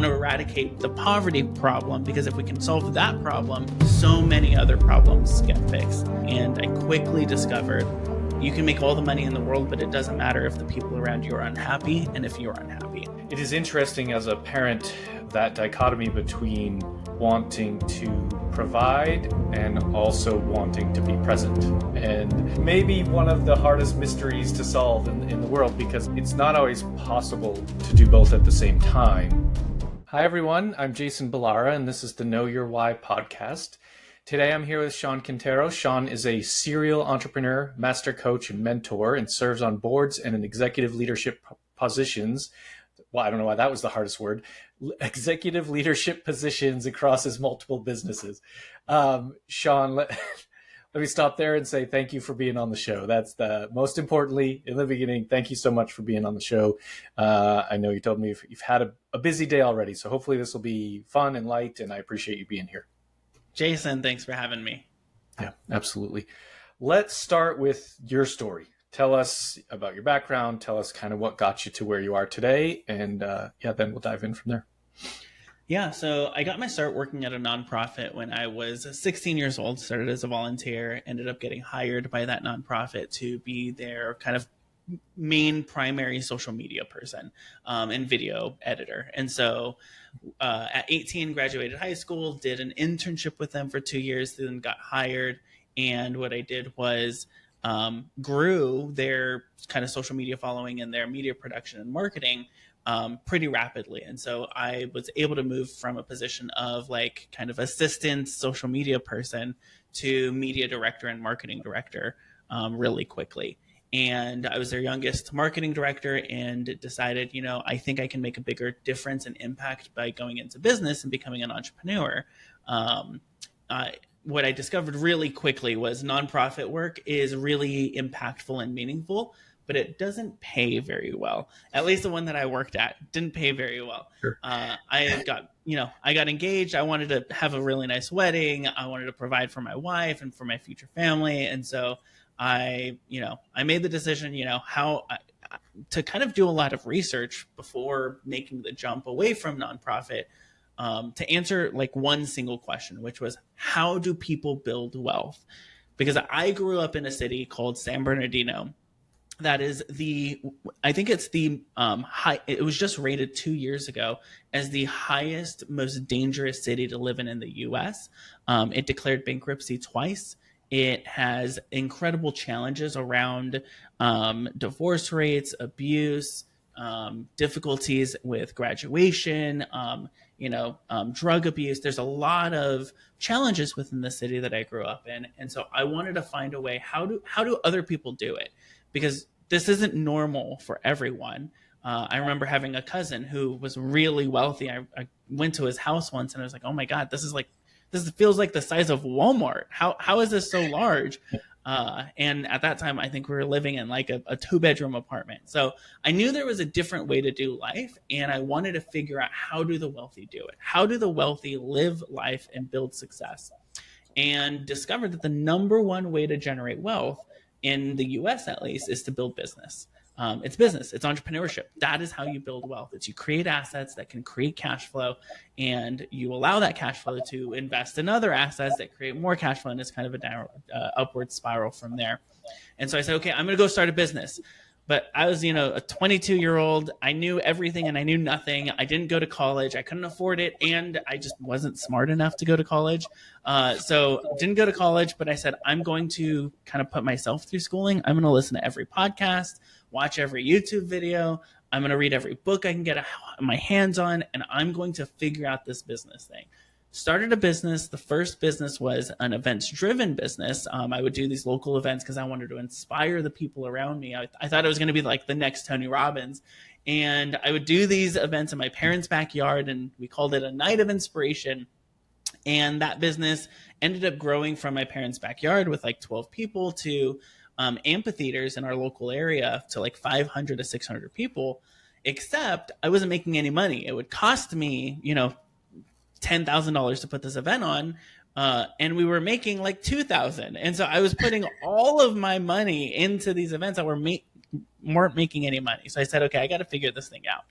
want to eradicate the poverty problem, because if we can solve that problem, so many other problems get fixed. And I quickly discovered you can make all the money in the world, but it doesn't matter if the people around you are unhappy and if you're unhappy. It is interesting as a parent, that dichotomy between wanting to provide and also wanting to be present. And maybe one of the hardest mysteries to solve in the world, because it's not always possible to do both at the same time. Hi everyone, I'm Jason Balara, and this is the Know Your Why podcast. Today I'm here with Shawn Quintero. Shawn is a serial entrepreneur, master coach, and mentor, and serves on boards and in executive leadership positions. Well, I don't know why that was the hardest word. Executive leadership positions across his multiple businesses. Shawn, let me stop there and say thank you for being on the show. That's the most importantly in the beginning. Thank you so much for being on the show. I know you told me you've had a busy day already, so hopefully this will be fun and light, and I appreciate you being here. Jason, thanks for having me. Yeah, absolutely. Let's start with your story. Tell us about your background. Tell us kind of what got you to where you are today. And then we'll dive in from there. Yeah, so I got my start working at a nonprofit when I was 16 years old, started as a volunteer, ended up getting hired by that nonprofit to be their kind of main primary social media person and video editor. And so at 18, graduated high school, did an internship with them for 2 years, then got hired. And what I did was grew their kind of social media following and their media production and marketing pretty rapidly. And so I was able to move from a position of like kind of assistant social media person to media director and marketing director really quickly. And I was their youngest marketing director and decided, I think I can make a bigger difference and impact by going into business and becoming an entrepreneur. What I discovered really quickly was nonprofit work is really impactful and meaningful, but it doesn't pay very well. At least the one that I worked at didn't pay very well. Sure. I got engaged. I wanted to have a really nice wedding. I wanted to provide for my wife and for my future family. And so I made the decision, to kind of do a lot of research before making the jump away from nonprofit. To answer like one single question, which was, how do people build wealth? Because I grew up in a city called San Bernardino. That is it was just rated 2 years ago as the highest, most dangerous city to live in the US. It declared bankruptcy twice. It has incredible challenges around divorce rates, abuse, difficulties with graduation, drug abuse. There's a lot of challenges within the city that I grew up in. And so I wanted to find a way, how do other people do it? Because this isn't normal for everyone. I remember having a cousin who was really wealthy. I went to his house once and I was like, oh my God, this feels like the size of Walmart. How is this so large? And at that time, I think we were living in like a 2-bedroom apartment. So I knew there was a different way to do life. And I wanted to figure out, how do the wealthy do it? How do the wealthy live life and build success? And discovered that the number one way to generate wealth in the US, at least, is to build business. It's business. It's entrepreneurship. That is how you build wealth. It's you create assets that can create cash flow, and you allow that cash flow to invest in other assets that create more cash flow, and it's kind of a upward spiral from there. And so I said, okay, I'm going to go start a business. But I was, a 22-year-old. I knew everything and I knew nothing. I didn't go to college. I couldn't afford it, and I just wasn't smart enough to go to college. So didn't go to college, but I said, I'm going to kind of put myself through schooling. I'm going to listen to every podcast, watch every YouTube video. I'm going to read every book I can get my hands on, and I'm going to figure out this business thing. Started a business. The first business was an events-driven business. I would do these local events because I wanted to inspire the people around me. I thought it was going to be like the next Tony Robbins. And I would do these events in my parents' backyard, and we called it a night of inspiration. And that business ended up growing from my parents' backyard with like 12 people to amphitheaters in our local area to like 500 to 600 people, except I wasn't making any money. It would cost me, $10,000 to put this event on, and we were making like $2,000. And so I was putting all of my money into these events that weren't making any money. So I said, okay, I got to figure this thing out.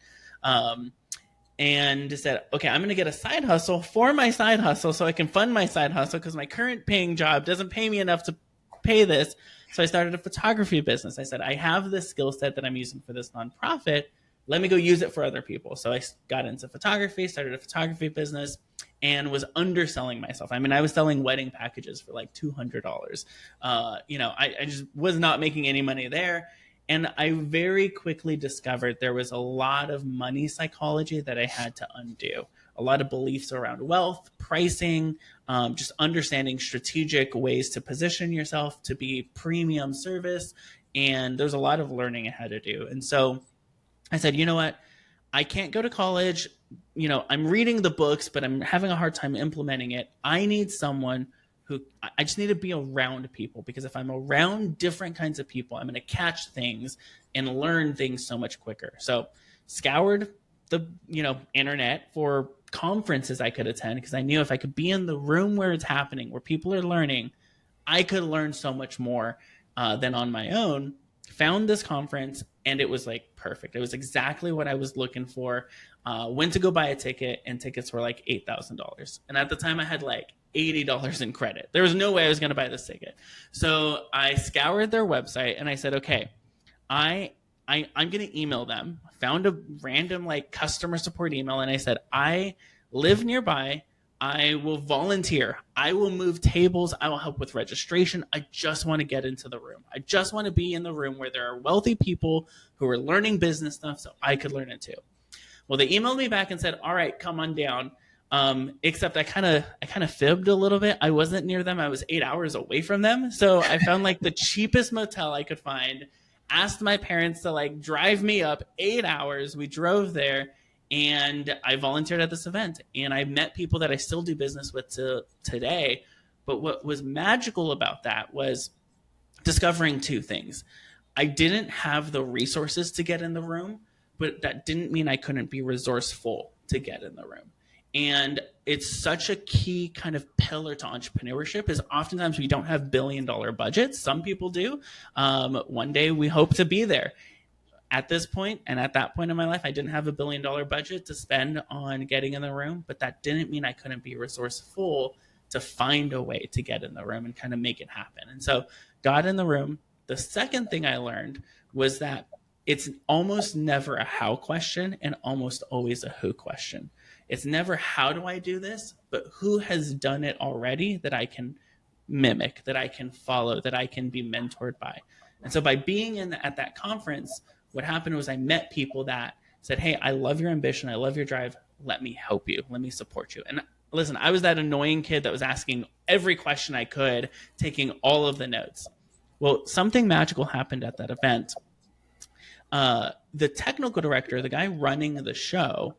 and said, okay, I'm going to get a side hustle for my side hustle so I can fund my side hustle because my current paying job doesn't pay me enough to pay this. So I started a photography business. I said, I have this skill set that I'm using for this nonprofit. Let me go use it for other people. So I got into photography, started a photography business, and was underselling myself. I mean, I was selling wedding packages for like $200. I just was not making any money there. And I very quickly discovered there was a lot of money psychology that I had to undo. A lot of beliefs around wealth, pricing, just understanding strategic ways to position yourself to be premium service. And there's a lot of learning I had to do. And so I said, you know what? I can't go to college. I'm reading the books, but I'm having a hard time implementing it. I need someone who I just need to be around people, because if I'm around different kinds of people, I'm going to catch things and learn things so much quicker. So scoured the, internet for conferences I could attend, because I knew if I could be in the room where it's happening, where people are learning, I could learn so much more than on my own. Found this conference, and it was like perfect. It was exactly what I was looking for. Went to go buy a ticket, and tickets were like $8,000. And at the time I had like $80 in credit. There was no way I was going to buy this ticket. So I scoured their website and I said, okay, I'm going to email them. Found a random like customer support email, and I said, I live nearby. I will volunteer. I will move tables. I will help with registration. I just want to get into the room. I just want to be in the room where there are wealthy people who are learning business stuff so I could learn it too. Well, they emailed me back and said, all right, come on down. Except I kind of fibbed a little bit. I wasn't near them. I was 8 hours away from them. So I found like the cheapest motel I could find, asked my parents to like drive me up 8 hours. We drove there, and I volunteered at this event, and I met people that I still do business with today. But what was magical about that was discovering two things. I didn't have the resources to get in the room, but that didn't mean I couldn't be resourceful to get in the room. And it's such a key kind of pillar to entrepreneurship, is oftentimes we don't have billion-dollar budgets. Some people do. One day we hope to be there. At this point, and at that point in my life, I didn't have a billion-dollar budget to spend on getting in the room, but that didn't mean I couldn't be resourceful to find a way to get in the room and kind of make it happen. And so got in the room. The second thing I learned was that it's almost never a how question and almost always a who question. It's never how do I do this, but who has done it already that I can mimic, that I can follow, that I can be mentored by. And so by being at that conference, what happened was I met people that said, hey, I love your ambition. I love your drive. Let me help you. Let me support you. And listen, I was that annoying kid that was asking every question I could, taking all of the notes. Well, something magical happened at that event. The technical director, the guy running the show,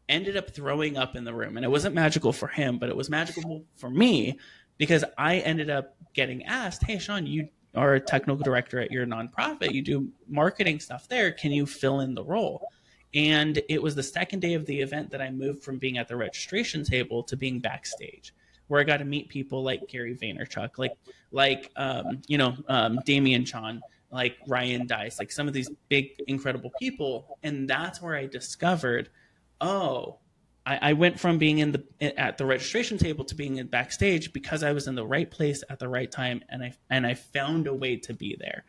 ended up throwing up in the room. And it wasn't magical for him, but it was magical for me, because I ended up getting asked, hey, Shawn, you are a technical director at your nonprofit. You do marketing stuff there. Can you fill in the role? And it was the second day of the event that I moved from being at the registration table to being backstage, where I got to meet people like Gary Vaynerchuk, like Damian Chon, like Ryan Dice, like some of these big, incredible people. And that's where I discovered, I went from being at the registration table to being in backstage because I was in the right place at the right time, and I found a way to be there.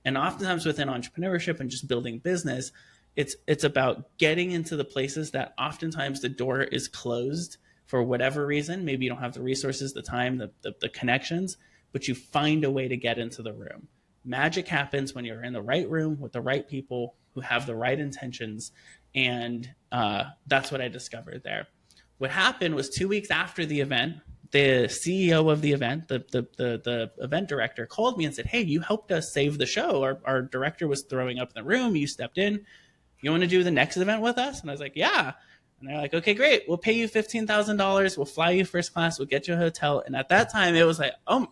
And oftentimes within entrepreneurship and just building business, it's about getting into the places that oftentimes the door is closed for whatever reason. Maybe you don't have the resources, the time, the connections, but you find a way to get into the room. Magic happens when you're in the right room with the right people who have the right intentions. And that's what I discovered there. What happened was 2 weeks after the event, the CEO of the event, the event director, called me and said, hey, you helped us save the show. Our director was throwing up in the room. You stepped in. You want to do the next event with us? And I was like, yeah. And they're like, okay, great. We'll pay you $15,000. We'll fly you first class. We'll get you a hotel. And at that time, it was like, oh,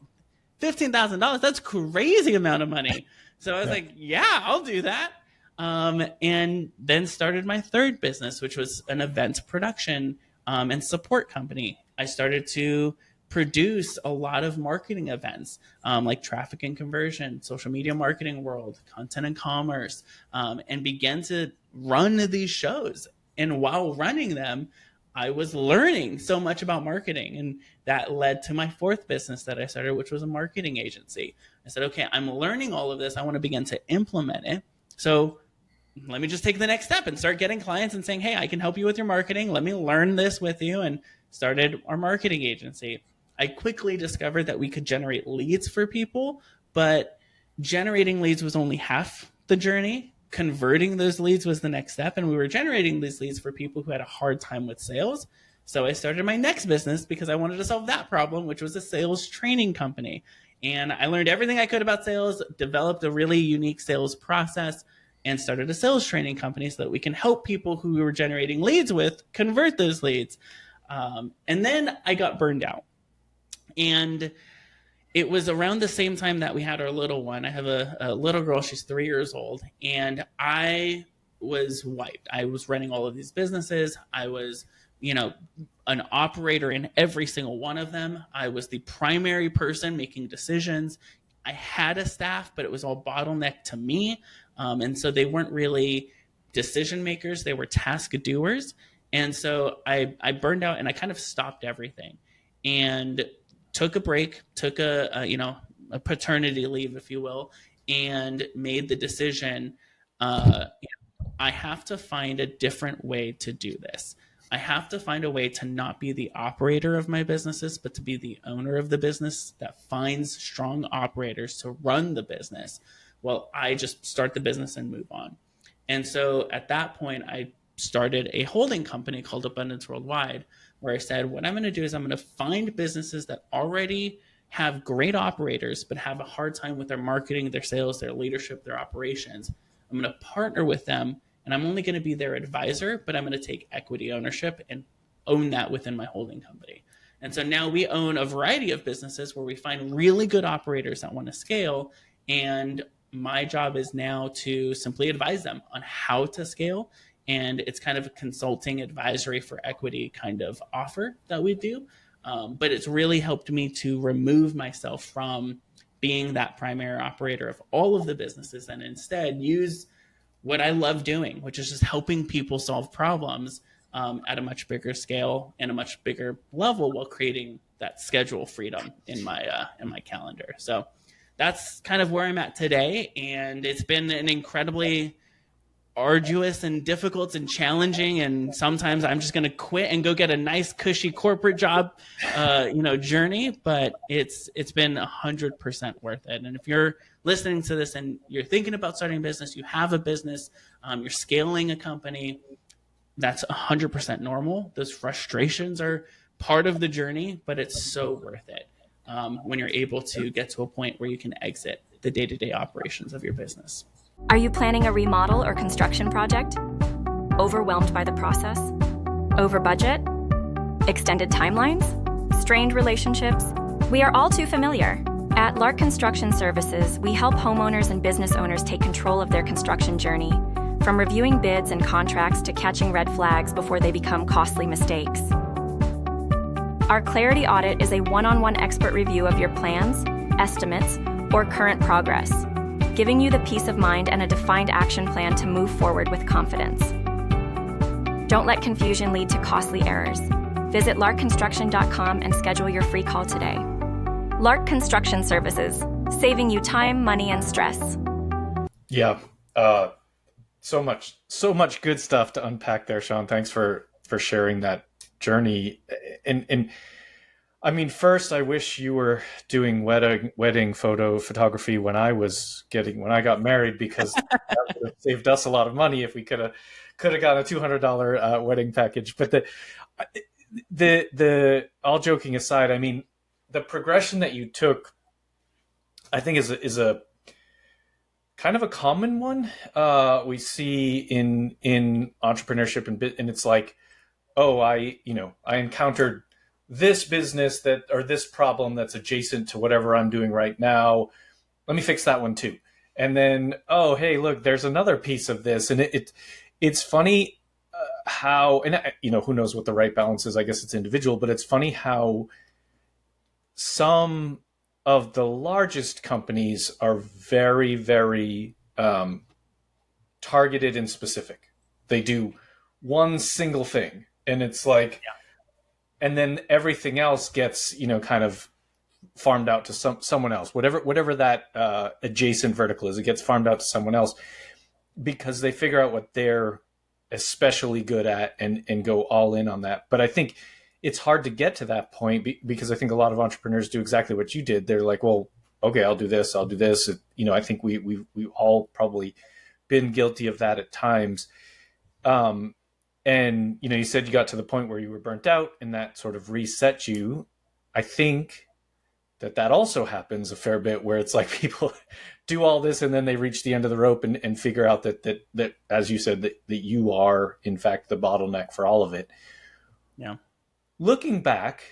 $15,000. That's a crazy amount of money. So I was like, yeah, I'll do that. And then started my third business, which was an event production and support company. I started to produce a lot of marketing events like traffic and conversion, social media marketing world, content and commerce, and began to run these shows. And while running them, I was learning so much about marketing. And that led to my fourth business that I started, which was a marketing agency. I said, okay, I'm learning all of this. I want to begin to implement it. So let me just take the next step and start getting clients and saying, hey, I can help you with your marketing. Let me learn this with you, and started our marketing agency. I quickly discovered that we could generate leads for people, but generating leads was only half the journey. Converting those leads was the next step. And we were generating these leads for people who had a hard time with sales. So I started my next business because I wanted to solve that problem, which was a sales training company. And I learned everything I could about sales, developed a really unique sales process, and started a sales training company so that we can help people who we were generating leads with convert those leads. And then I got burned out. And it was around the same time that we had our little one. I have a little girl, she's 3 years old, and I was wiped. I was running all of these businesses. I was, an operator in every single one of them. I was the primary person making decisions. I had a staff, but it was all bottlenecked to me. And so they weren't really decision makers. They were task doers. And so I burned out and I kind of stopped everything and took a break, took a paternity leave, if you will, and made the decision, I have to find a different way to do this. I have to find a way to not be the operator of my businesses, but to be the owner of the business that finds strong operators to run the business while I just start the business and move on. And so at that point, I started a holding company called Abundance Worldwide, where I said, what I'm going to do is I'm going to find businesses that already have great operators, but have a hard time with their marketing, their sales, their leadership, their operations. I'm going to partner with them, and I'm only going to be their advisor, but I'm going to take equity ownership and own that within my holding company. And so now we own a variety of businesses where we find really good operators that want to scale. And my job is now to simply advise them on how to scale. And it's kind of a consulting advisory for equity kind of offer that we do. But it's really helped me to remove myself from being that primary operator of all of the businesses and instead use what I love doing, which is just helping people solve problems at a much bigger scale and a much bigger level while creating that schedule freedom in my calendar. So that's kind of where I'm at today. And it's been an incredibly arduous and difficult and challenging, and sometimes I'm just going to quit and go get a nice cushy corporate job journey, but it's been 100% worth it. And if you're listening to this and you're thinking about starting a business, you have a business, you're scaling a company, that's 100% normal. Those frustrations are part of the journey, but it's so worth it when you're able to get to a point where you can exit the day-to-day operations of your business. Are you planning a remodel or construction project? Overwhelmed by the process? Over budget? Extended timelines? Strained relationships? We are all too familiar. At Lark Construction Services, we help homeowners and business owners take control of their construction journey, from reviewing bids and contracts to catching red flags before they become costly mistakes. Our Clarity Audit is a one-on-one expert review of your plans, estimates, or current progress, giving you the peace of mind and a defined action plan to move forward with confidence. Don't let confusion lead to costly errors. Visit larkconstruction.com and schedule your free call today. Lark Construction Services, saving you time, money, and stress. Yeah, so much good stuff to unpack there, Shawn. Thanks for sharing that journey. And I mean, first, I wish you were doing wedding photography when I got married, because that would have saved us a lot of money if we could have gotten a $200 wedding package. But the all joking aside, I mean, the progression that you took, I think is a kind of a common one we see in entrepreneurship, and it's like, oh, I encountered this business or this problem that's adjacent to whatever I'm doing right now. Let me fix that one too. And then, oh, hey, look, there's another piece of this. And it's funny how, and who knows what the right balance is. I guess it's individual, but it's funny how some of the largest companies are very, very targeted and specific. They do one single thing, and it's like, and then everything else gets, kind of farmed out to someone else, whatever that adjacent vertical is, it gets farmed out to someone else because they figure out what they're especially good at and go all in on that. But I think it's hard to get to that point because I think a lot of entrepreneurs do exactly what you did. They're like, well, okay, I'll do this. I think we've all probably been guilty of that at times. And, you said you got to the point where you were burnt out and that sort of reset you. I think that also happens a fair bit, where it's like people do all this and then they reach the end of the rope and figure out that, as you said, that you are in fact the bottleneck for all of it. Yeah. Looking back,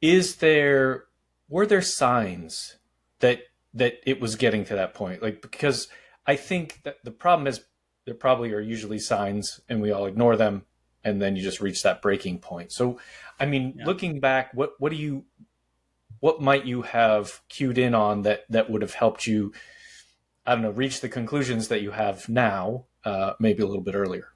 were there signs that it was getting to that point? Like, because I think that the problem is there probably are usually signs and we all ignore them, and then you just reach that breaking point. So, I mean, looking back, what might you have cued in on that would have helped you, I don't know, reach the conclusions that you have now, maybe a little bit earlier?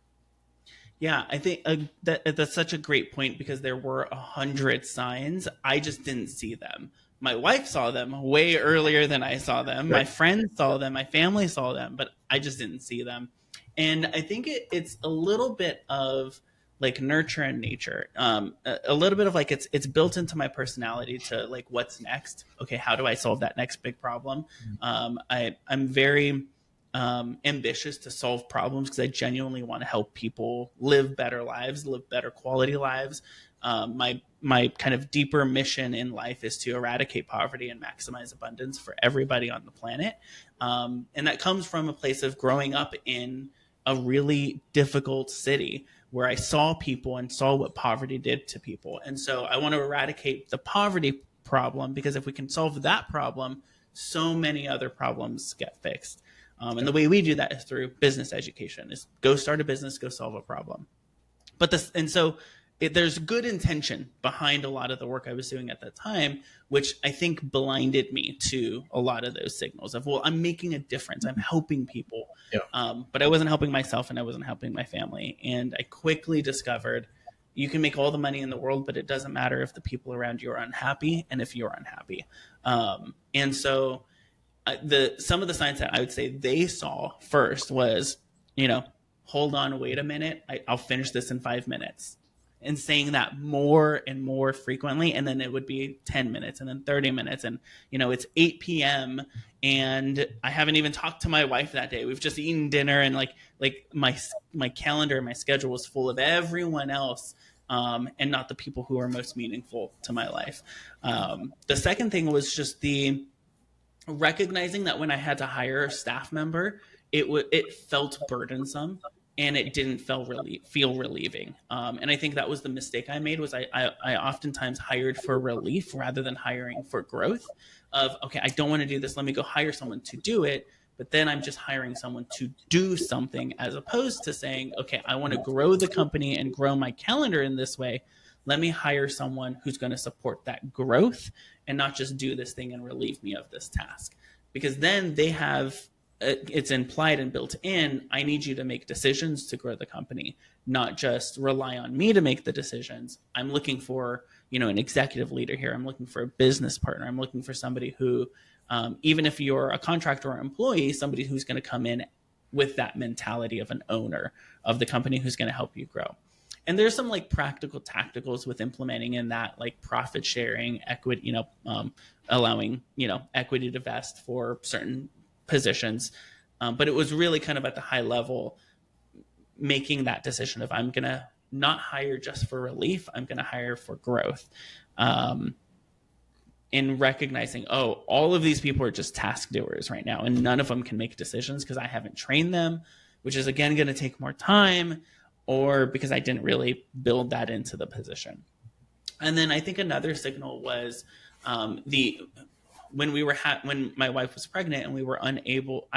Yeah, I think that's such a great point, because there were 100 signs. I just didn't see them. My wife saw them way earlier than I saw them. Right. My friends saw them. My family saw them, but I just didn't see them. And I think it's a little bit of like nurture and nature. A little bit of like it's built into my personality to like, what's next? Okay, how do I solve that next big problem? I'm very ambitious to solve problems because I genuinely want to help people live better lives, live better quality lives. My kind of deeper mission in life is to eradicate poverty and maximize abundance for everybody on the planet. And that comes from a place of growing up in a really difficult city where I saw people and saw what poverty did to people. And so I want to eradicate the poverty problem, because if we can solve that problem, so many other problems get fixed. And the way we do that is through business education, is go start a business, go solve a problem. There's good intention behind a lot of the work I was doing at that time, which I think blinded me to a lot of those signals of, well, I'm making a difference. I'm helping people. Yeah. But I wasn't helping myself and I wasn't helping my family. And I quickly discovered you can make all the money in the world, but it doesn't matter if the people around you are unhappy and if you're unhappy. And so some of the signs that I would say they saw first was, hold on, wait a minute. I'll finish this in 5 minutes. And saying that more and more frequently. And then it would be 10 minutes and then 30 minutes. And, it's 8 p.m. and I haven't even talked to my wife that day. We've just eaten dinner, and like my calendar, my schedule was full of everyone else, and not the people who are most meaningful to my life. The second thing was just the recognizing that when I had to hire a staff member, it felt burdensome. And it didn't feel relieving. And I think that was the mistake I made, was I oftentimes hired for relief rather than hiring for growth of, okay, I don't want to do this. Let me go hire someone to do it. But then I'm just hiring someone to do something, as opposed to saying, okay, I want to grow the company and grow my calendar in this way. Let me hire someone who's going to support that growth and not just do this thing and relieve me of this task. Because then they have, it's implied and built in, I need you to make decisions to grow the company, not just rely on me to make the decisions. I'm looking for, an executive leader here. I'm looking for a business partner. I'm looking for somebody who, even if you're a contractor or employee, somebody who's going to come in with that mentality of an owner of the company who's going to help you grow. And there's some like practical tacticals with implementing in that, like profit sharing, equity, allowing, equity to vest for certain positions. But it was really kind of at the high level, making that decision of, I'm going to not hire just for relief. I'm going to hire for growth. In recognizing, all of these people are just task doers right now, and none of them can make decisions because I haven't trained them, which is again going to take more time, or because I didn't really build that into the position. And then I think another signal was when my wife was pregnant and we were unable,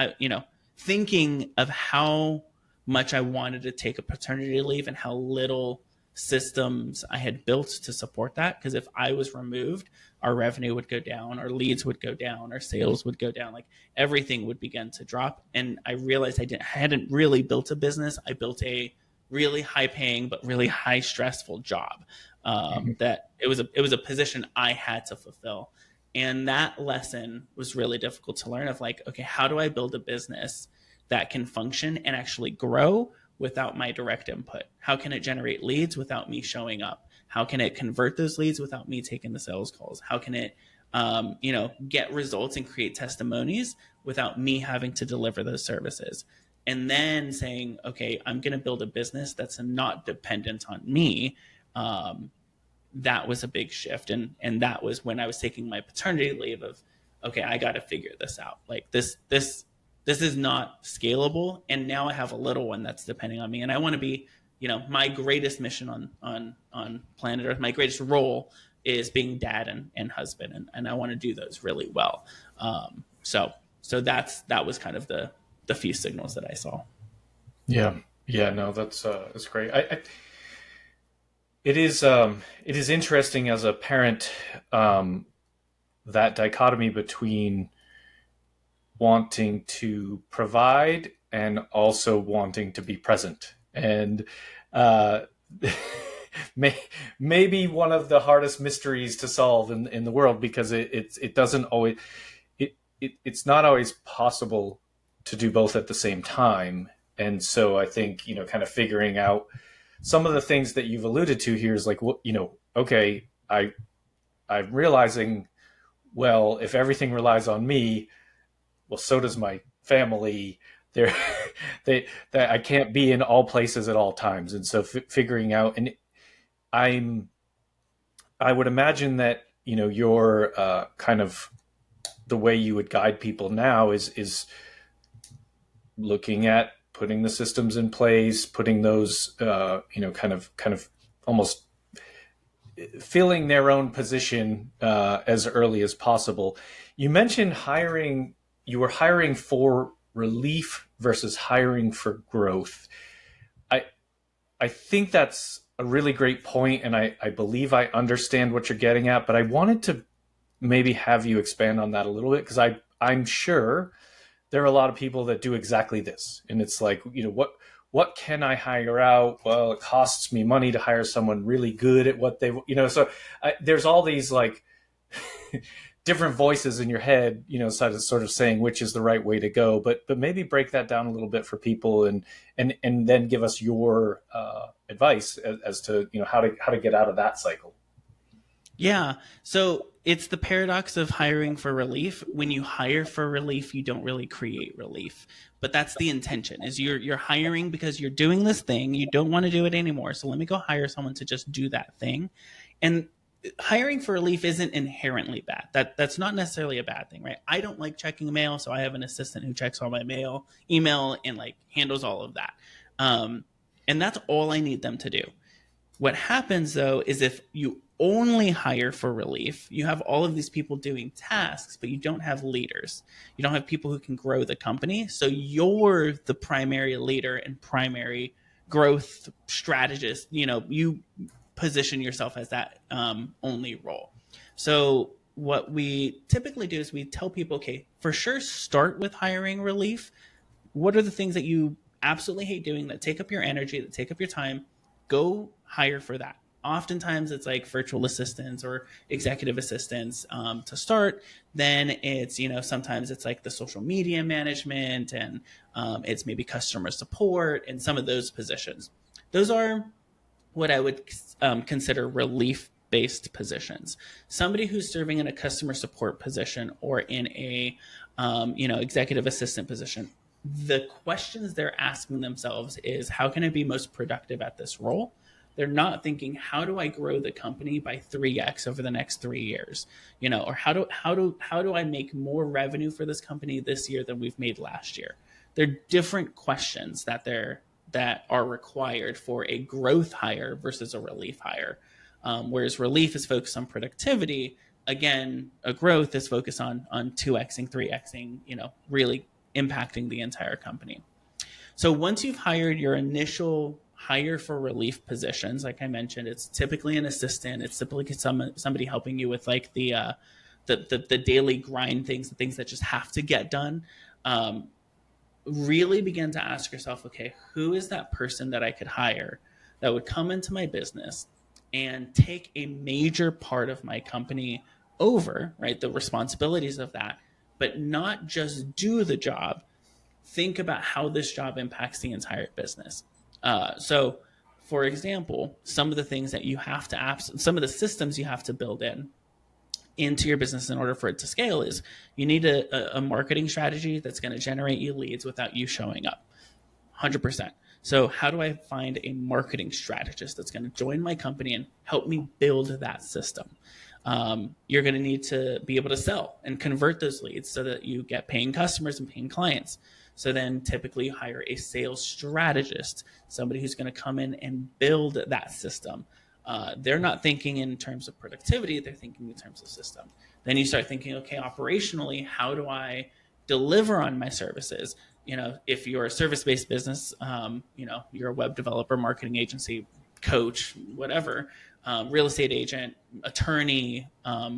thinking of how much I wanted to take a paternity leave and how little systems I had built to support that. Because if I was removed, our revenue would go down, our leads would go down, our sales would go down, like everything would begin to drop. And I realized I hadn't really built a business. I built a really high paying but really high stressful job. Mhm. That it was a position I had to fulfill, and that lesson was really difficult to learn. Of like, okay, how do I build a business that can function and actually grow without my direct input? How can it generate leads without me showing up? How can it convert those leads without me taking the sales calls? How can it get results and create testimonies without me having to deliver those services? And then saying, okay, I'm going to build a business that's not dependent on me. Um, that was a big shift, and that was when I was taking my paternity leave. Of, okay, I got to figure this out. Like this is not scalable, and now I have a little one that's depending on me, and I want to be, my greatest mission on planet Earth, my greatest role is being dad and husband, and I want to do those really well. That was kind of the few signals that I saw. Yeah, yeah, no, that's great. It is interesting as a parent, that dichotomy between wanting to provide and also wanting to be present, and uh, maybe one of the hardest mysteries to solve in the world, because it doesn't always it's not always possible to do both at the same time. And so I think, kind of figuring out some of the things that you've alluded to here is like, what, okay, I'm realizing, well, if everything relies on me, well, so does my family. They're, that I can't be in all places at all times. And so figuring out, and I'm, I would imagine that, your kind of the way you would guide people now is looking at putting the systems in place, putting those, kind of almost filling their own position as early as possible. You mentioned hiring. You were hiring for relief versus hiring for growth. I I think that's a really great point, and I believe I understand what you're getting at. But I wanted to maybe have you expand on that a little bit, because I'm sure there are a lot of people that do exactly this, and it's like, what can I hire out? Well, it costs me money to hire someone really good at what they, so there's all these like different voices in your head, sort of saying which is the right way to go. But maybe break that down a little bit for people, and then give us your advice as to how to get out of that cycle. Yeah. So it's the paradox of hiring for relief. When you hire for relief, you don't really create relief. But that's the intention, is you're hiring because you're doing this thing, you don't want to do it anymore. So let me go hire someone to just do that thing. And hiring for relief isn't inherently bad. That's not necessarily a bad thing, right? I don't like checking mail, so I have an assistant who checks all my email, and like handles all of that. And that's all I need them to do. What happens though is if you only hire for relief, you have all of these people doing tasks, but you don't have leaders. You don't have people who can grow the company. So you're the primary leader and primary growth strategist. You position yourself as that only role. So what we typically do is we tell people, okay, for sure, start with hiring relief. What are the things that you absolutely hate doing, that take up your energy, that take up your time? Go hire for that. Oftentimes it's like virtual assistants or executive assistants to start. Then it's, sometimes it's like the social media management, and it's maybe customer support and some of those positions. Those are what I would consider relief based positions. Somebody who's serving in a customer support position or in a executive assistant position, the questions they're asking themselves is, how can I be most productive at this role? They're not thinking, how do I grow the company by 3x over the next 3 years? Or how do I make more revenue for this company this year than we've made last year? They're different questions that are required for a growth hire versus a relief hire. Whereas relief is focused on productivity, again, a growth is focused on 2xing, 3xing, really impacting the entire company. So once you've hired your initial hire for relief positions, like I mentioned, it's typically an assistant. It's typically somebody helping you with like the daily grind things, the things that just have to get done. really begin to ask yourself, okay, who is that person that I could hire that would come into my business and take a major part of my company over, right? The responsibilities of that, but not just do the job. Think about how this job impacts the entire business. So, for example, some of the things that you have to some of the systems you have to build into your business in order for it to scale is you need a marketing strategy that's going to generate you leads without you showing up. 100%. So how do I find a marketing strategist that's going to join my company and help me build that system? You're going to need to be able to sell and convert those leads so that you get paying customers and paying clients. So then typically you hire a sales strategist, somebody who's going to come in and build that system. They're not thinking in terms of productivity, they're thinking in terms of system. Then you start thinking, okay, operationally, how do I deliver on my services? If you're a service-based business, you're a web developer, marketing agency, coach, whatever, real estate agent, attorney,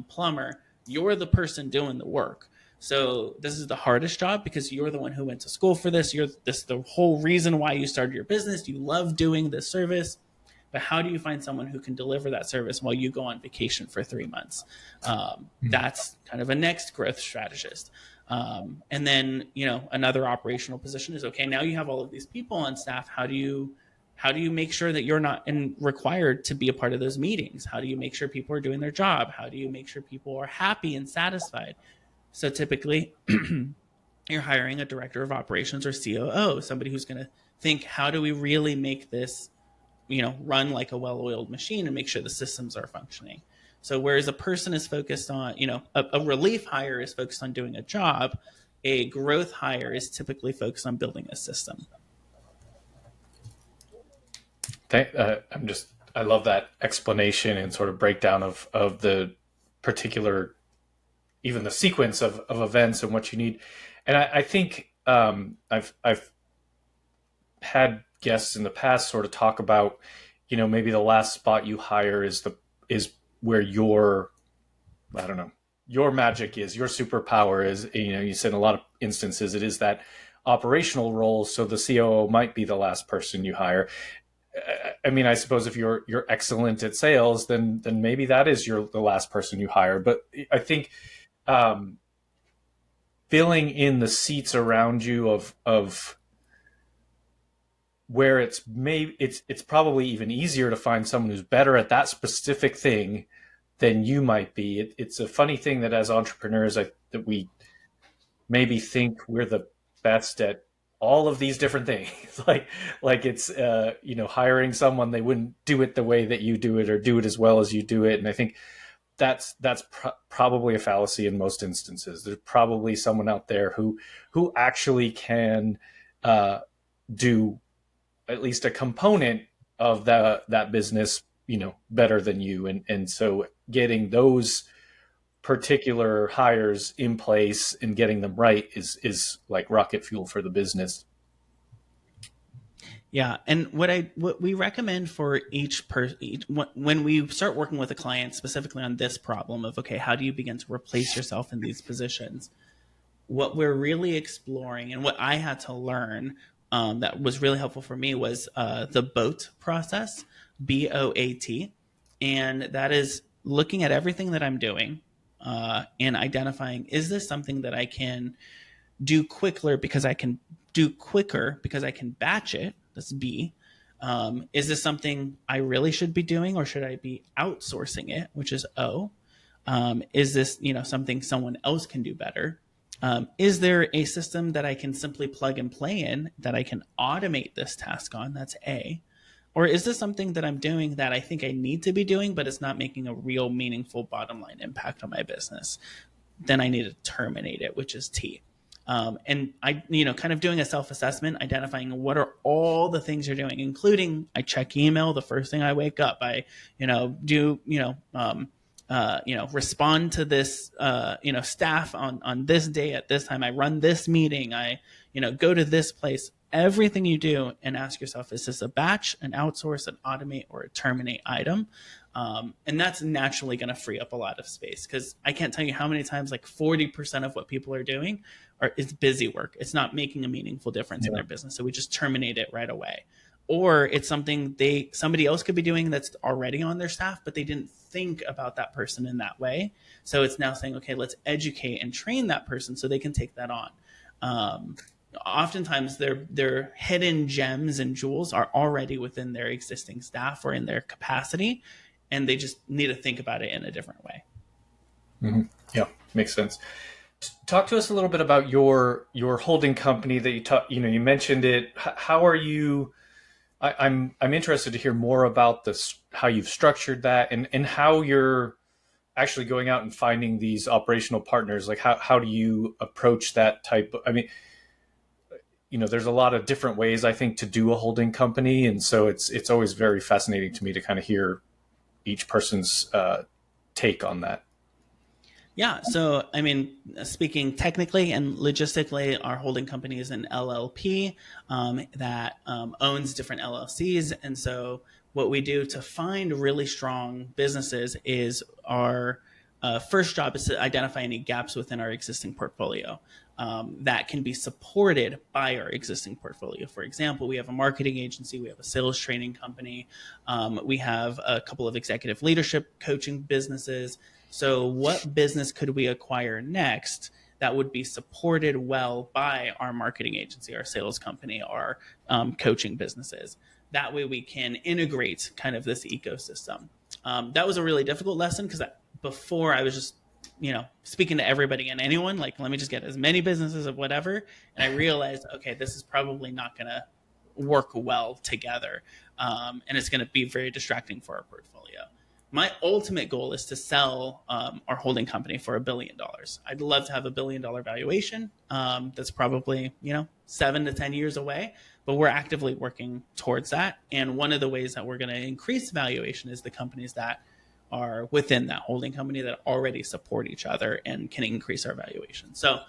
plumber, you're the person doing the work. So this is the hardest job because you're the one who went to school for this. This is the whole reason why you started your business. You love doing this service. But how do you find someone who can deliver that service while you go on vacation for 3 months? That's kind of a next growth strategist. And then, another operational position is, okay, now you have all of these people on staff. How do you make sure that you're not required to be a part of those meetings? How do you make sure people are doing their job? How do you make sure people are happy and satisfied? So typically you're hiring a director of operations or COO, somebody who's going to think, how do we really make this run like a well-oiled machine and make sure the systems are functioning. So whereas a person is focused on, a relief hire is focused on doing a job, a growth hire is typically focused on building a system. I love that explanation and sort of breakdown of the particular, even the sequence of events and what you need. And I think I've had guests in the past sort of talk about, maybe the last spot you hire is where your magic is, your superpower is. You said in a lot of instances it is that operational role, so the COO might be the last person you hire. I mean, I suppose if you're excellent at sales, then maybe that is the last person you hire. But I think filling in the seats around you of where it's probably even easier to find someone who's better at that specific thing than you might be. It's a funny thing that as entrepreneurs, that we maybe think we're the best at all of these different things. like it's hiring someone, they wouldn't do it the way that you do it or do it as well as you do it. And I think that's probably a fallacy in most instances. There's probably someone out there who actually can do at least a component of that business, better than you. And so getting those particular hires in place and getting them right is like rocket fuel for the business. Yeah. And what we recommend for each person, when we start working with a client specifically on this problem of, okay, how do you begin to replace yourself in these positions? What we're really exploring and what I had to learn that was really helpful for me was the BOAT process, BOAT. And that is looking at everything that I'm doing and identifying, is this something that I can do quicker because I can batch it? That's B. Is this something I really should be doing, or should I be outsourcing it, which is O? Is this, something someone else can do better? Is there a system that I can simply plug and play in that I can automate this task on? That's A. Or is this something that I'm doing that I think I need to be doing, but it's not making a real meaningful bottom line impact on my business? Then I need to terminate it, which is T. And I, kind of doing a self-assessment, identifying what are all the things you're doing, including I check email the first thing I wake up. I, respond to this, staff on this day at this time. I run this meeting. I, go to this place. Everything you do, and ask yourself, is this a batch, an outsource, an automate, or a terminate item? And that's naturally going to free up a lot of space, because I can't tell you how many times like 40% of what people are doing is busy work. It's not making a meaningful difference in their business. So we just terminate it right away. Or it's something somebody else could be doing that's already on their staff, but they didn't think about that person in that way. So it's now saying, okay, let's educate and train that person so they can take that on. Oftentimes their hidden gems and jewels are already within their existing staff or in their capacity, and they just need to think about it in a different way. Mm-hmm. Yeah, makes sense. Talk to us a little bit about your holding company that you mentioned it. How are you? I'm interested to hear more about this, how you've structured that, and how you're actually going out and finding these operational partners. Like how do you approach that type of, I mean, there's a lot of different ways, I think, to do a holding company. And so it's always very fascinating to me to kind of hear each person's take on that. Yeah. So, I mean, speaking technically and logistically, our holding company is an LLP that owns different LLCs. And so what we do to find really strong businesses is our first job is to identify any gaps within our existing portfolio that can be supported by our existing portfolio. For example, we have a marketing agency, we have a sales training company, we have a couple of executive leadership coaching businesses. So what business could we acquire next that would be supported well by our marketing agency, our sales company, our coaching businesses? That way we can integrate kind of this ecosystem. That was a really difficult lesson, because before I was just, speaking to everybody and anyone, like, let me just get as many businesses of whatever. And I realized, okay, this is probably not going to work well together. And it's going to be very distracting for our portfolio. My ultimate goal is to sell our holding company for $1 billion. I'd love to have $1 billion valuation. That's probably, 7 to 10 years away, but we're actively working towards that. And one of the ways that we're going to increase valuation is the companies that are within that holding company that already support each other and can increase our valuation. So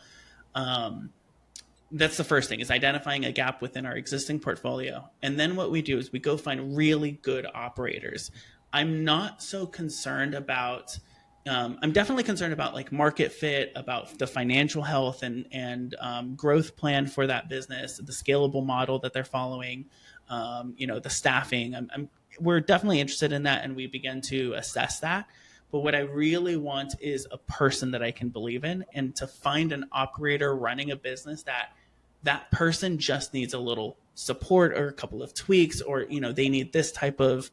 that's the first thing, is identifying a gap within our existing portfolio. And then what we do is we go find really good operators. I'm not so concerned about, I'm definitely concerned about like market fit, about the financial health and growth plan for that business, the scalable model that they're following, the staffing. We're definitely interested in that, and we begin to assess that. But what I really want is a person that I can believe in, and to find an operator running a business that person just needs a little support or a couple of tweaks, or, they need this type of,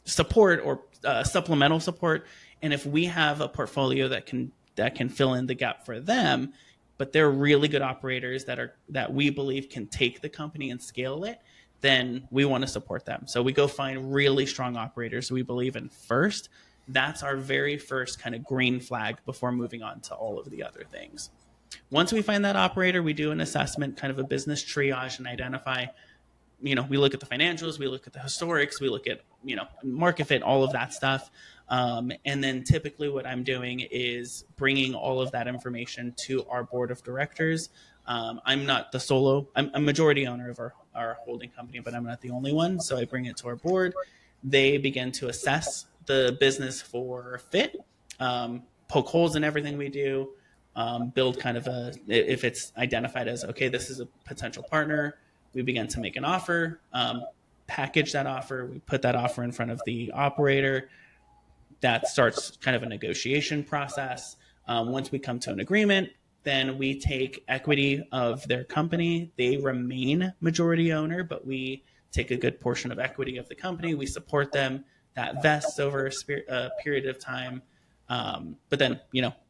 support or supplemental support. And if we have a portfolio that can fill in the gap for them, but they're really good operators that we believe can take the company and scale it, then we want to support them. So we go find really strong operators we believe in first. That's our very first kind of green flag before moving on to all of the other things. Once we find that operator, we do an assessment, kind of a business triage, and identify, we look at the financials, we look at the historics, we look at, market fit, all of that stuff. And then typically what I'm doing is bringing all of that information to our board of directors. I'm not the solo, I'm a majority owner of our holding company, but I'm not the only one. So I bring it to our board. They begin to assess the business for fit, poke holes in everything we do, build kind of if it's identified as, okay, this is a potential partner, we begin to make an offer, package that offer, we put that offer in front of the operator. That starts kind of a negotiation process. Once we come to an agreement, then we take equity of their company. They remain majority owner, but we take a good portion of equity of the company. We support them. That vests over a period of time. But then,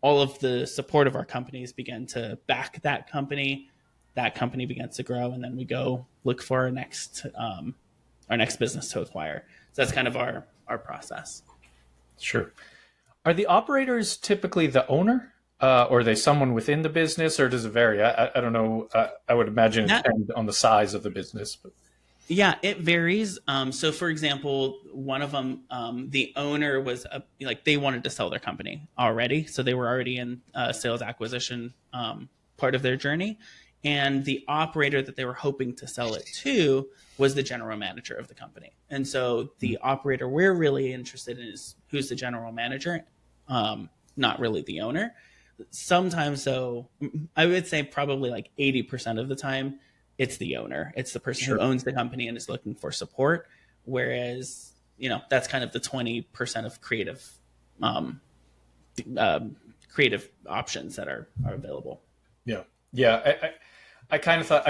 all of the support of our companies begin to back that company. That company begins to grow, and then we go look for our next business to acquire. So that's kind of our process. Sure. Are the operators typically the owner, or are they someone within the business, or does it vary? I don't know. I would imagine it depends on the size of the business. But. Yeah, it varies. So, for example, one of them, the owner was they wanted to sell their company already, so they were already in sales acquisition part of their journey, and the operator that they were hoping to sell it to was the general manager of the company. And so the operator we're really interested in is who's the general manager, not really the owner. Sometimes, so I would say probably like 80% of the time, it's the owner. It's the person who owns the company and is looking for support. Whereas, that's kind of the 20% of creative options that are available. Yeah. Yeah. I kind of thought,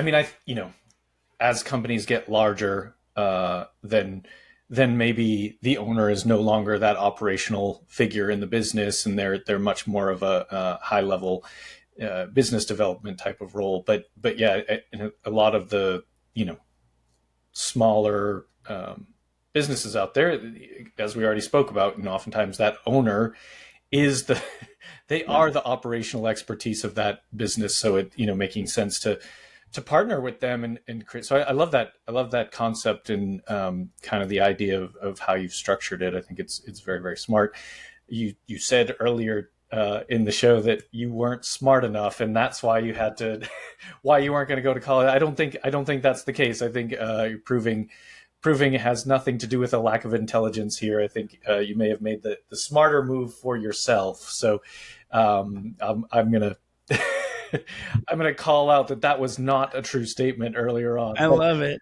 as companies get larger, then maybe the owner is no longer that operational figure in the business, and they're much more of a high level business development type of role. But yeah, in a lot of the smaller businesses out there, as we already spoke about, and oftentimes that owner is they are the operational expertise of that business. So it making sense to partner with them and create. So I love that. I love that concept and kind of the idea of how you've structured it. I think it's very, very smart. You said earlier in the show that you weren't smart enough, and that's why you had to, why you weren't going to go to college. I don't think that's the case. I think you're proving it has nothing to do with a lack of intelligence here. I think you may have made the smarter move for yourself. So I'm gonna I'm gonna call out that was not a true statement earlier on. I love it.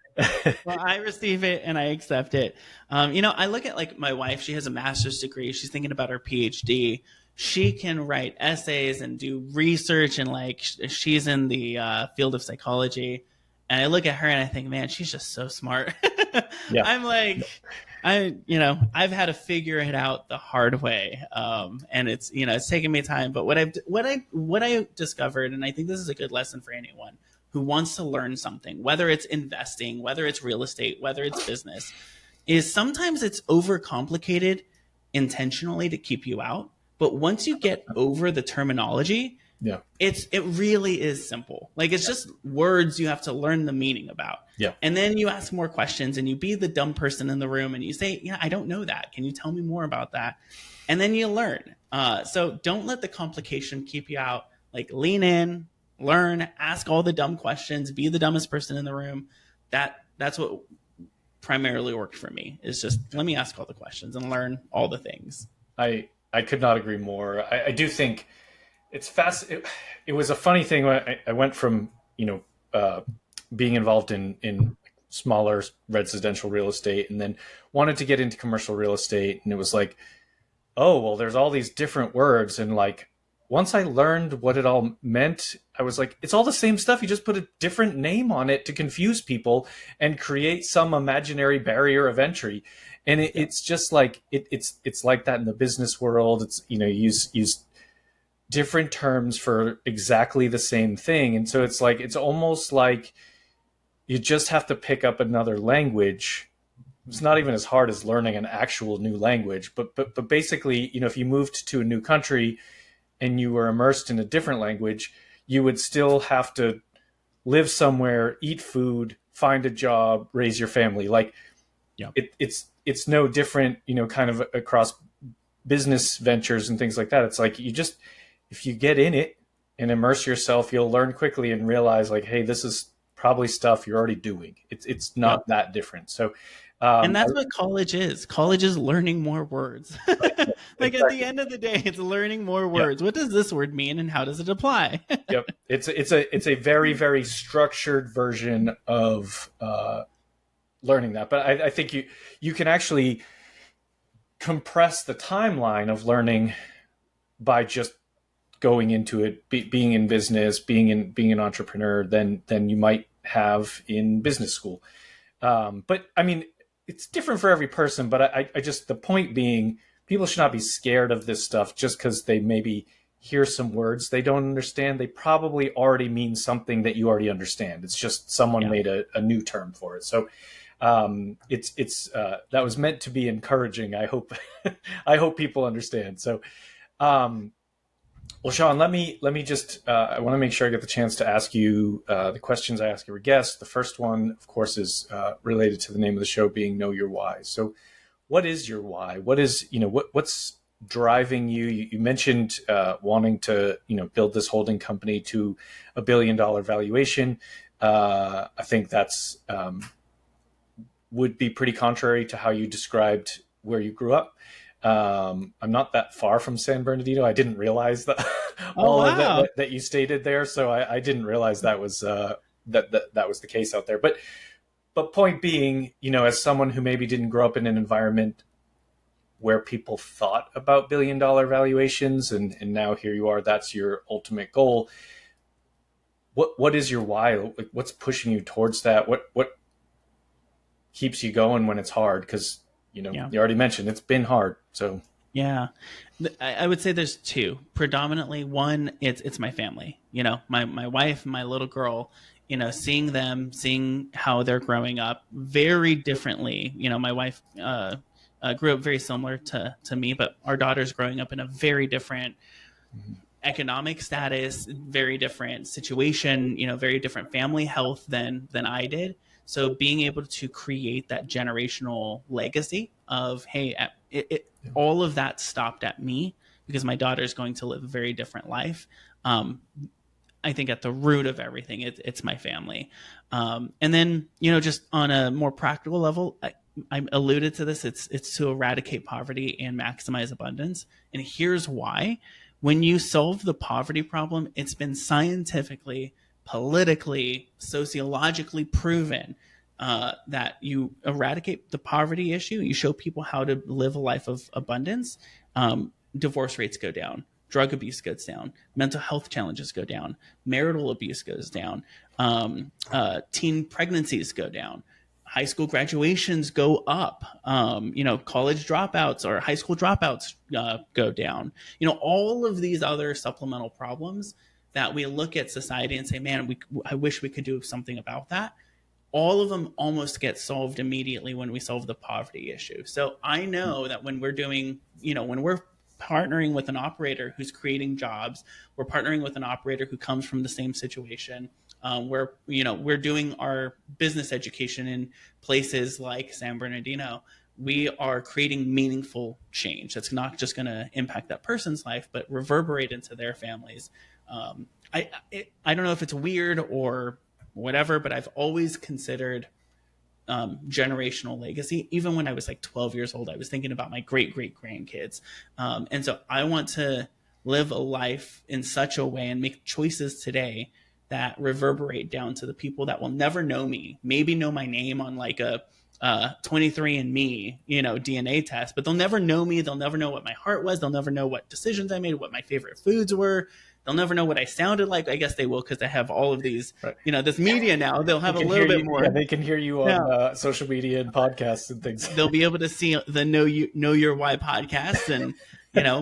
Well, I receive it and I accept it. I look at like my wife. She has a master's degree. She's thinking about her PhD. She can write essays and do research, and like she's in the field of psychology. And I look at her and I think, man, she's just so smart. Yeah. I'm like, I've had to figure it out the hard way. And it's taken me time. But what I discovered, and I think this is a good lesson for anyone who wants to learn something, whether it's investing, whether it's real estate, whether it's business, is sometimes it's overcomplicated intentionally to keep you out. But once you get over the terminology, yeah, it really is simple. Like, it's just words you have to learn the meaning about. Yeah. And then you ask more questions and you be the dumb person in the room and you say, I don't know that. Can you tell me more about that? And then you learn. So don't let the complication keep you out. Like, lean in, learn, ask all the dumb questions, be the dumbest person in the room. That's what primarily worked for me, is just let me ask all the questions and learn all the things. I could not agree more. I do think it's fast. It was a funny thing when I went from, being involved in smaller residential real estate and then wanted to get into commercial real estate. And it was like, oh, well, there's all these different words. And like, once I learned what it all meant, I was like, it's all the same stuff. You just put a different name on it to confuse people and create some imaginary barrier of entry. And it's just like, it's like that in the business world. It's, use different terms for exactly the same thing. And so it's almost like you just have to pick up another language. It's not even as hard as learning an actual new language, but basically, if you moved to a new country and you were immersed in a different language, you would still have to live somewhere, eat food, find a job, raise your family. Like, yeah, it's no different, kind of across business ventures and things like that. It's like, if you get in it and immerse yourself, you'll learn quickly and realize like, hey, this is probably stuff you're already doing. It's not that different. So, and that's what college is. College is learning more words. Like, exactly. At the end of the day, it's learning more words. Yep. What does this word mean and how does it apply? Yep. It's a very, very structured version of learning that. But I think you can actually compress the timeline of learning by just going into it, being in business, being an entrepreneur than you might have in business school. But I mean, it's different for every person, but I just, the point being, people should not be scared of this stuff just because they maybe hear some words they don't understand. They probably already mean something that you already understand. It's just someone made a new term for it. So it's that was meant to be encouraging. I hope I hope people understand. So well, Shawn, let me just, I want to make sure I get the chance to ask you the questions I ask every guest. The first one, of course, is related to the name of the show being Know Your Why. So what is your why? What is, driving you? You mentioned wanting to, build this holding company to $1 billion valuation. I think that's would be pretty contrary to how you described where you grew up. I'm not that far from San Bernardino. I didn't realize that Oh, all of wow. that you stated there. So I didn't realize that was that was the case out there. But point being, as someone who maybe didn't grow up in an environment where people thought about $1 billion valuations, and now here you are, that's your ultimate goal. What is your why? What's pushing you towards that? What keeps you going when it's hard? Because you already mentioned it's been hard. So Yeah. I would say there's two. Predominantly, one, it's my family. My wife, my little girl, seeing how they're growing up very differently. My wife grew up very similar to me, but our daughter's growing up in a very different economic status, very different situation, very different family health than I did. So being able to create that generational legacy of, hey, all of that stopped at me because my daughter's going to live a very different life. I think at the root of everything, it's my family. And then, just on a more practical level, I alluded to this. It's to eradicate poverty and maximize abundance. And here's why. When you solve the poverty problem, it's been scientifically, politically, sociologically proven that you eradicate the poverty issue, you show people how to live a life of abundance, divorce rates go down, drug abuse goes down, mental health challenges go down, marital abuse goes down, teen pregnancies go down, high school graduations go up, college dropouts or high school dropouts go down. All of these other supplemental problems that we look at society and say, man, I wish we could do something about that. All of them almost get solved immediately when we solve the poverty issue. So I know that when we're doing, when we're partnering with an operator who's creating jobs, we're partnering with an operator who comes from the same situation. We're doing our business education in places like San Bernardino. We are creating meaningful change that's not just going to impact that person's life, but reverberate into their families. I don't know if it's weird or whatever, but I've always considered generational legacy. Even when I was like 12 years old, I was thinking about my great grandkids. And so I want to live a life in such a way and make choices today that reverberate down to the people that will never know me, maybe know my name on like a 23andMe, DNA test, but they'll never know me. They'll never know what my heart was. They'll never know what decisions I made, what my favorite foods were. They'll never know what I sounded like. I guess they will because I have all of these, right. This media now. They'll have a little bit more. Yeah, they can hear you on social media and podcasts and things. They'll be able to see the Know Your Why podcast and,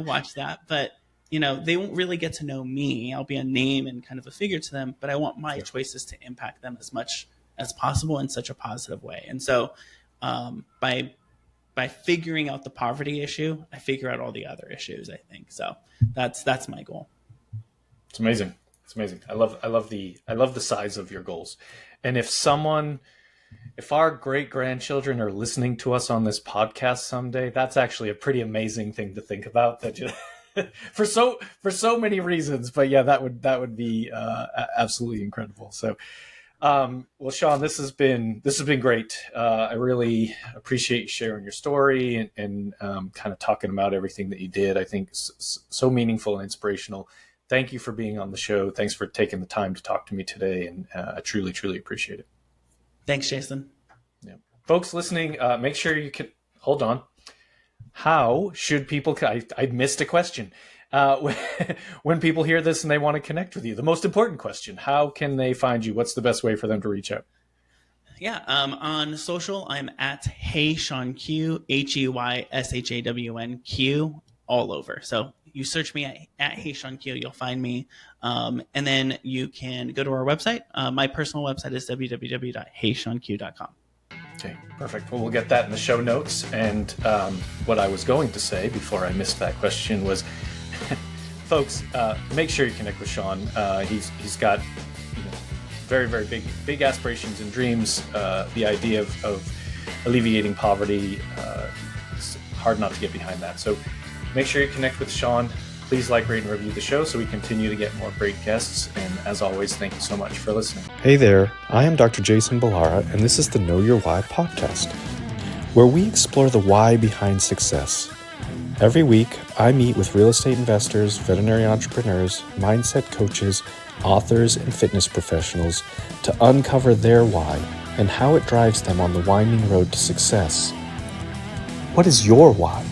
watch that. But, they won't really get to know me. I'll be a name and kind of a figure to them, but I want my choices to impact them as much as possible in such a positive way. And so by figuring out the poverty issue, I figure out all the other issues, I think. So that's my goal. It's amazing. It's amazing. I love the size of your goals. And if our great grandchildren are listening to us on this podcast someday, that's actually a pretty amazing thing to think about. That for so many reasons. But yeah, that would be absolutely incredible. So, well, Shawn, this has been great. I really appreciate you sharing your story and kind of talking about everything that you did. I think so meaningful and inspirational. Thank you for being on the show. Thanks for taking the time to talk to me today. And I truly, truly appreciate it. Thanks, Jason. Yeah. Folks listening, make sure you can hold on. How should people, I missed a question. When people hear this and they want to connect with you, the most important question, how can they find you? What's the best way for them to reach out? Yeah. On social, I'm at Hey Shawn Q, HeyShawnQ, all over. So you search me at Hey Shawn Q, you'll find me. And then you can go to our website. My personal website is www.heyshawnq.com. Okay, perfect. Well, we'll get that in the show notes. And what I was going to say before I missed that question was, folks, make sure you connect with Shawn. He's got very, very big aspirations and dreams. The idea of alleviating poverty, it's hard not to get behind that. So Make sure you connect with Shawn. Please like, rate, and review the show so we continue to get more great guests. And as always, thank you so much for listening. Hey there, I am Dr. Jason Balara, and this is the Know Your Why podcast, where we explore the why behind success. Every week, I meet with real estate investors, veterinary entrepreneurs, mindset coaches, authors, and fitness professionals to uncover their why and how it drives them on the winding road to success. What is your why?